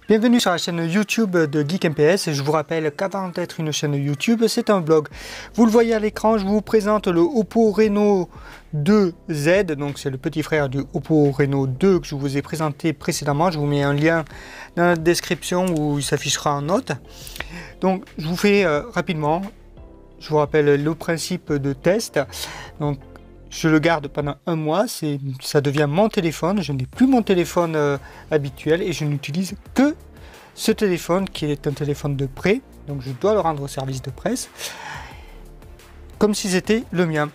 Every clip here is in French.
Bienvenue sur la chaîne YouTube de GeekMPS. Je vous rappelle qu'avant d'être une chaîne YouTube, c'est un blog. Vous le voyez à l'écran, je vous présente le Oppo Reno 2Z. Donc c'est le petit frère du Oppo Reno 2 que je vous ai présenté précédemment. Je vous mets un lien dans la description où il s'affichera en note. Donc je vous fais rapidement, je vous rappelle le principe de test. Donc je le garde pendant un mois, ça devient mon téléphone, je n'ai plus mon téléphone habituel et je n'utilise que ce téléphone qui est un téléphone de prêt, donc je dois le rendre au service de presse, comme si c'était le mien.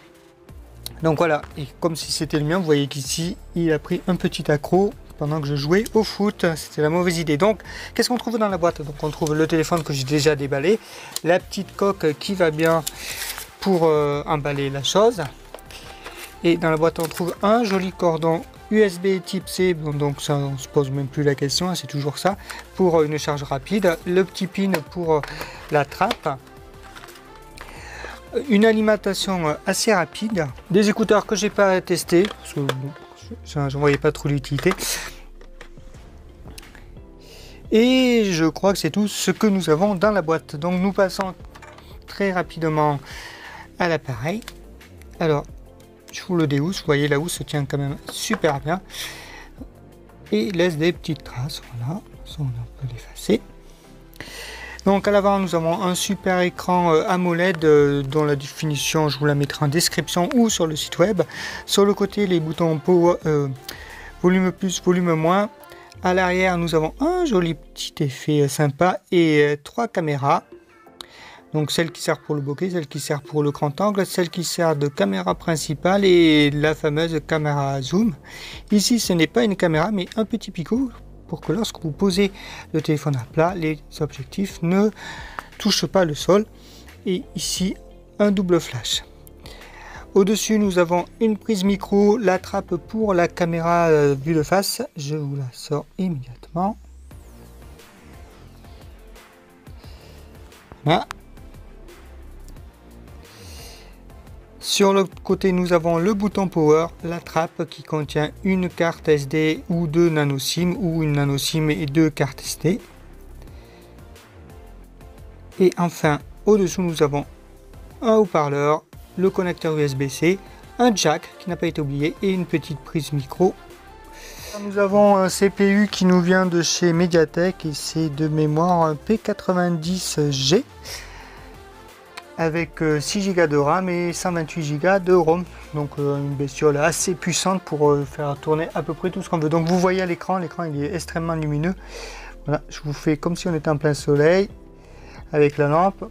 Donc voilà, et comme si c'était le mien, vous voyez qu'ici il a pris un petit accro pendant que je jouais au foot, c'était la mauvaise idée. Donc qu'est-ce qu'on trouve dans la boîte? Donc on trouve le téléphone que j'ai déjà déballé, la petite coque qui va bien pour emballer la chose. Et dans la boîte on trouve un joli cordon USB type C, donc ça on se pose même plus la question, c'est toujours ça, pour une charge rapide, le petit pin pour la trappe, une alimentation assez rapide, des écouteurs que j'ai pas testé, parce que bon, j'en voyais pas trop l'utilité, et je crois que c'est tout ce que nous avons dans la boîte. Donc nous passons très rapidement à l'appareil. Alors je vous le déhousse, vous voyez la housse se tient quand même super bien et laisse des petites traces. Voilà, on peut l'effacer. Donc à l'avant nous avons un super écran AMOLED dont la définition je vous la mettrai en description ou sur le site web. Sur le côté les boutons volume plus, volume moins. À l'arrière nous avons un joli petit effet sympa et trois caméras. Donc celle qui sert pour le bokeh, celle qui sert pour le grand angle, celle qui sert de caméra principale et la fameuse caméra zoom. Ici ce n'est pas une caméra mais un petit picot pour que lorsque vous posez le téléphone à plat, les objectifs ne touchent pas le sol. Et ici un double flash. Au-dessus nous avons une prise micro, la trappe pour la caméra vue de face. Je vous la sors immédiatement. Voilà. Sur l'autre côté, nous avons le bouton Power, la trappe qui contient une carte SD ou deux nano SIM ou une nano SIM et deux cartes SD. Et enfin, au-dessous, nous avons un haut-parleur, le connecteur USB-C, un jack qui n'a pas été oublié et une petite prise micro. Nous avons un CPU qui nous vient de chez Mediatek et c'est de mémoire un P90G. Avec 6 Go de RAM et 128 Go de ROM, donc une bestiole assez puissante pour faire tourner à peu près tout ce qu'on veut. Donc vous voyez à l'écran, il est extrêmement lumineux. Voilà, je vous fais comme si on était en plein soleil avec la lampe.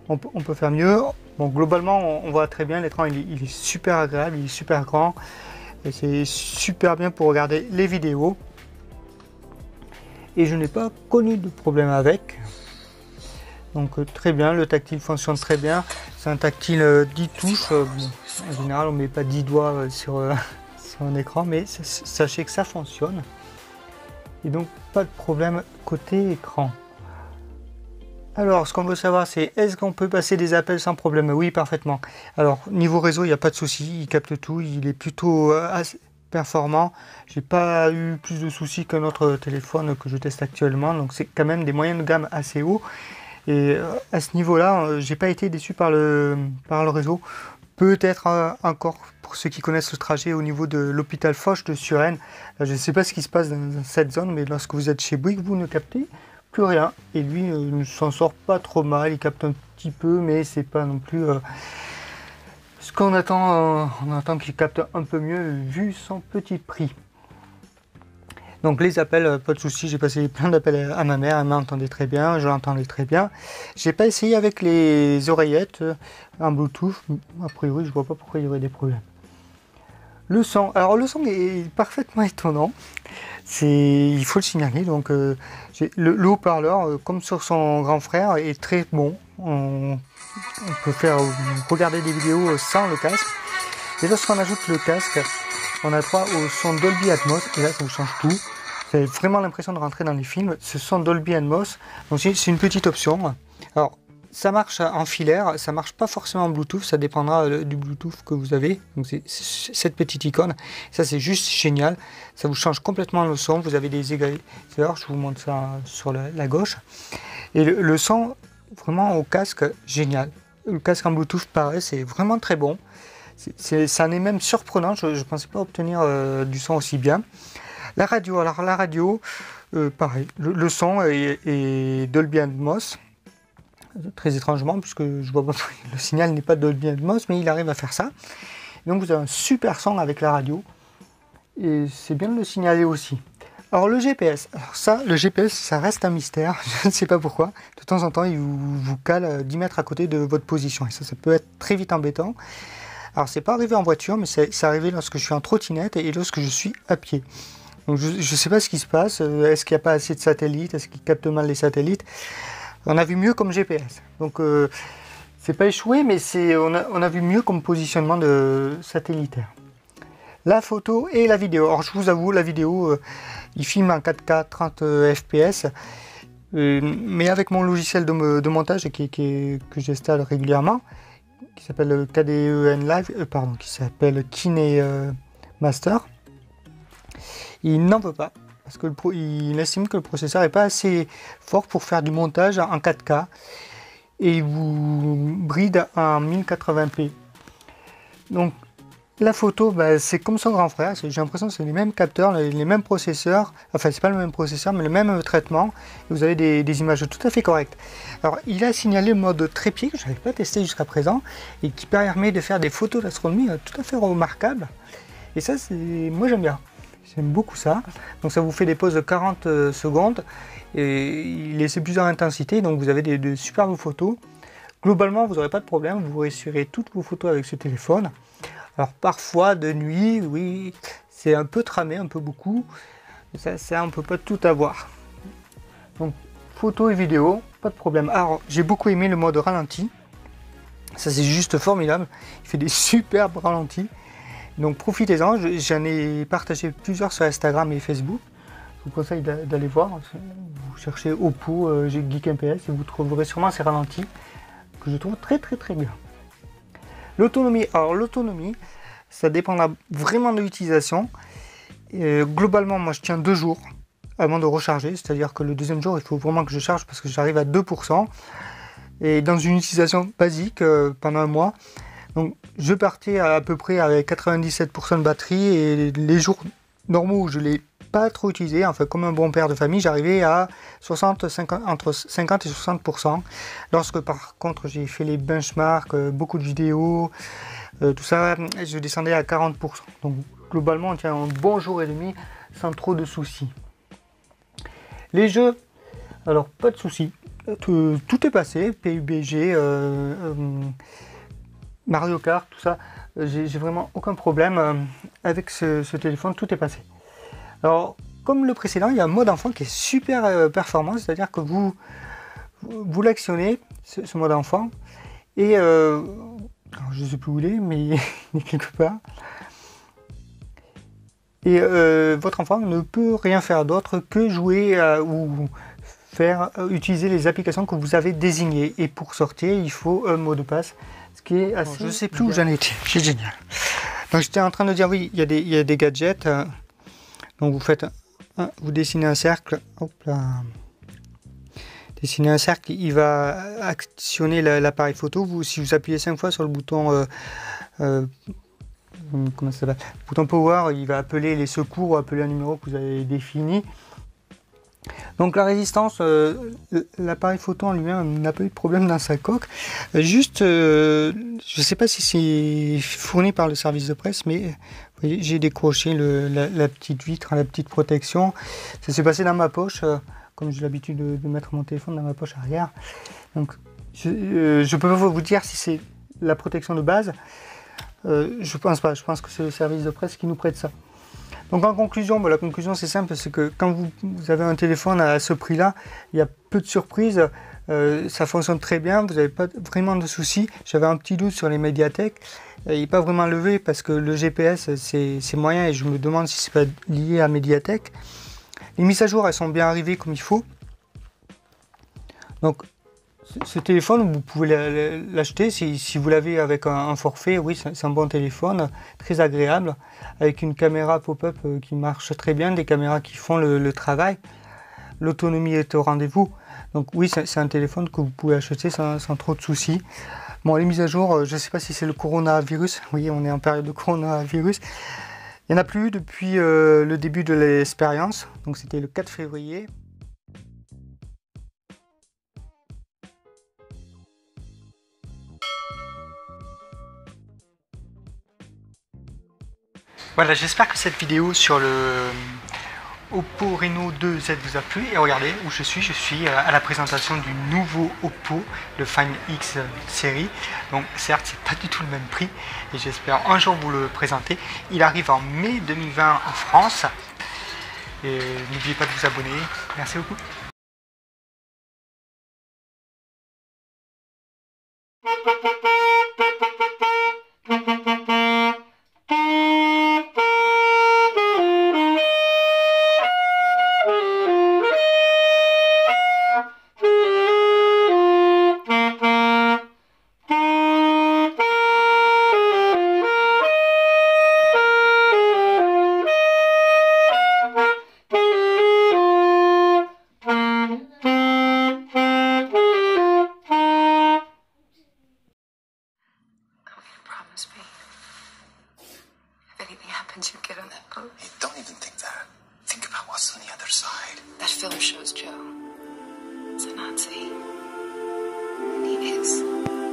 On peut faire mieux. Bon, globalement on voit très bien l'écran, il est super agréable, il est super grand et c'est super bien pour regarder les vidéos. Et je n'ai pas connu de problème avec. Donc très bien, le tactile fonctionne très bien. C'est un tactile 10 touches. Bon, en général, on ne met pas 10 doigts sur un écran, mais sachez que ça fonctionne. Et donc, pas de problème côté écran. Alors, ce qu'on veut savoir, c'est est-ce qu'on peut passer des appels sans problème? Oui, parfaitement. Alors, niveau réseau, il n'y a pas de souci. Il capte tout. Il est plutôt assez performant. J'ai pas eu plus de soucis qu'un autre téléphone que je teste actuellement. Donc, c'est quand même des moyens de gamme assez hauts. Et à ce niveau-là, j'ai pas été déçu par le réseau. Peut-être encore pour ceux qui connaissent ce trajet au niveau de l'hôpital Foch de Suresnes. Je ne sais pas ce qui se passe dans cette zone, mais lorsque vous êtes chez Bouygues, vous ne captez plus rien. Et lui ne s'en sort pas trop mal. Il capte un petit peu, mais c'est pas non plus ce qu'on attend. On attend qu'il capte un peu mieux vu son petit prix. Donc les appels, pas de souci, j'ai passé plein d'appels à ma mère, elle m'entendait très bien, je l'entendais très bien. J'ai pas essayé avec les oreillettes en Bluetooth, a priori je vois pas pourquoi il y aurait des problèmes. Le son, alors le son est parfaitement étonnant, il faut le signaler, donc le haut-parleur, comme sur son grand frère, est très bon. On peut regarder des vidéos sans le casque. Et lorsqu'on ajoute le casque, on a droit au son Dolby Atmos, et là ça vous change tout. Vous avez vraiment l'impression de rentrer dans les films. Ce son Dolby Atmos, donc c'est une petite option. Alors, ça marche en filaire, ça marche pas forcément en Bluetooth, ça dépendra du Bluetooth que vous avez. Donc c'est cette petite icône, ça c'est juste génial, ça vous change complètement le son. Vous avez des égaliseurs, je vous montre ça sur la gauche. Et le son vraiment au casque, génial. Le casque en Bluetooth pareil, c'est vraiment très bon. Ça en est même surprenant, je ne pensais pas obtenir du son aussi bien. La radio, alors la radio, pareil, le son est Dolby Atmos. Très étrangement, puisque je vois pas, le signal n'est pas Dolby Atmos, mais il arrive à faire ça. Donc vous avez un super son avec la radio, et c'est bien de le signaler aussi. Alors le GPS, le GPS, ça reste un mystère, je ne sais pas pourquoi. De temps en temps, il vous cale 10 mètres à côté de votre position, et ça peut être très vite embêtant. Alors c'est pas arrivé en voiture, mais c'est arrivé lorsque je suis en trottinette et lorsque je suis à pied. Donc je ne sais pas ce qui se passe, est-ce qu'il n'y a pas assez de satellites, est-ce qu'il capte mal les satellites? On a vu mieux comme GPS, donc c'est pas échoué, mais on a vu mieux comme positionnement de satellitaire. La photo et la vidéo. Alors je vous avoue, la vidéo, il filme en 4K 30 fps, mais avec mon logiciel de montage que j'installe régulièrement, qui s'appelle KDE Live, qui s'appelle KineMaster, il n'en veut pas. Parce qu'il estime que le processeur n'est pas assez fort pour faire du montage en 4K et il vous bride en 1080p. Donc la photo, c'est comme son grand frère, j'ai l'impression que c'est les mêmes capteurs, les mêmes processeurs, enfin c'est pas le même processeur mais le même traitement, et vous avez des images tout à fait correctes. Alors il a signalé le mode trépied que je n'avais pas testé jusqu'à présent et qui permet de faire des photos d'astronomie tout à fait remarquables, et ça moi j'aime bien. J'aime beaucoup ça. Donc ça vous fait des pauses de 40 secondes et il laisse plusieurs intensités, donc vous avez de superbes photos. Globalement, vous n'aurez pas de problème, vous réussirez toutes vos photos avec ce téléphone. Alors parfois, de nuit, oui, c'est un peu tramé, un peu beaucoup. Ça on ne peut pas tout avoir. Donc photos et vidéos, pas de problème. Alors j'ai beaucoup aimé le mode ralenti. Ça c'est juste formidable. Il fait des superbes ralentis. Donc profitez-en, j'en ai partagé plusieurs sur Instagram et Facebook. Je vous conseille d'aller voir. Vous cherchez Oppo, Geek MPS et vous trouverez sûrement ces ralentis que je trouve très bien. L'autonomie, alors l'autonomie, ça dépendra vraiment de l'utilisation. Globalement, moi je tiens 2 jours avant de recharger, c'est-à-dire que le deuxième jour, il faut vraiment que je charge parce que j'arrive à 2%. Et dans une utilisation basique pendant un mois. Donc je partais à peu près avec 97% de batterie et les jours normaux où je ne l'ai pas trop utilisé, enfin comme un bon père de famille, j'arrivais à entre 50 et 60%. Lorsque par contre j'ai fait les benchmarks, beaucoup de vidéos, tout ça, je descendais à 40%. Donc globalement on tient un bon jour et demi sans trop de soucis. Les jeux, alors pas de soucis, tout est passé, PUBG, Mario Kart, tout ça, j'ai vraiment aucun problème avec ce téléphone, tout est passé. Alors, comme le précédent, il y a un mode enfant qui est super performant, c'est-à-dire que vous l'actionnez, ce mode enfant, et alors, je ne sais plus où il est, mais il est quelque part. Et votre enfant ne peut rien faire d'autre que jouer ou utiliser les applications que vous avez désignées. Et pour sortir, il faut un mot de passe. Qui est assez... Je ne sais plus où j'en étais, c'est génial. Donc j'étais en train de dire oui, il y a des gadgets. Donc vous dessinez un cercle, hop là. Dessinez un cercle, il va actionner l'appareil photo. Si vous appuyez 5 fois sur le bouton comment ça s'appelle, bouton power, il va appeler les secours ou appeler un numéro que vous avez défini. Donc la résistance, l'appareil photo en lui-même n'a pas eu de problème dans sa coque. Juste, je ne sais pas si c'est fourni par le service de presse, mais vous voyez, j'ai décroché la petite vitre, la petite protection. Ça s'est passé dans ma poche, comme j'ai l'habitude de mettre mon téléphone dans ma poche arrière. Donc je ne peux pas vous dire si c'est la protection de base. Je pense pas, je pense que c'est le service de presse qui nous prête ça. Donc en conclusion, la conclusion c'est simple, c'est que quand vous avez un téléphone à ce prix-là, il y a peu de surprises, ça fonctionne très bien, vous n'avez pas vraiment de soucis. J'avais un petit doute sur les médiathèques, il n'est pas vraiment levé parce que le GPS c'est moyen et je me demande si c'est pas lié à médiathèque. Les mises à jour elles sont bien arrivées comme il faut. Donc Ce téléphone, vous pouvez l'acheter si vous l'avez avec un forfait. Oui, c'est un bon téléphone, très agréable, avec une caméra pop-up qui marche très bien, des caméras qui font le travail. L'autonomie est au rendez-vous. Donc oui, c'est un téléphone que vous pouvez acheter sans trop de soucis. Bon, les mises à jour, je ne sais pas si c'est le coronavirus. Oui, on est en période de coronavirus. Il n'y en a plus depuis le début de l'expérience. Donc c'était le 4 février. Voilà, j'espère que cette vidéo sur le Oppo Reno 2Z vous a plu. Et regardez où je suis à la présentation du nouveau Oppo, le Find X série. Donc certes, c'est pas du tout le même prix et j'espère un jour vous le présenter. Il arrive en mai 2020 en France. Et n'oubliez pas de vous abonner. Merci beaucoup. Promise me. If anything happens, you get on that boat. Hey, don't even think that. Think about what's on the other side. That film shows Joe. It's a Nazi. And he is.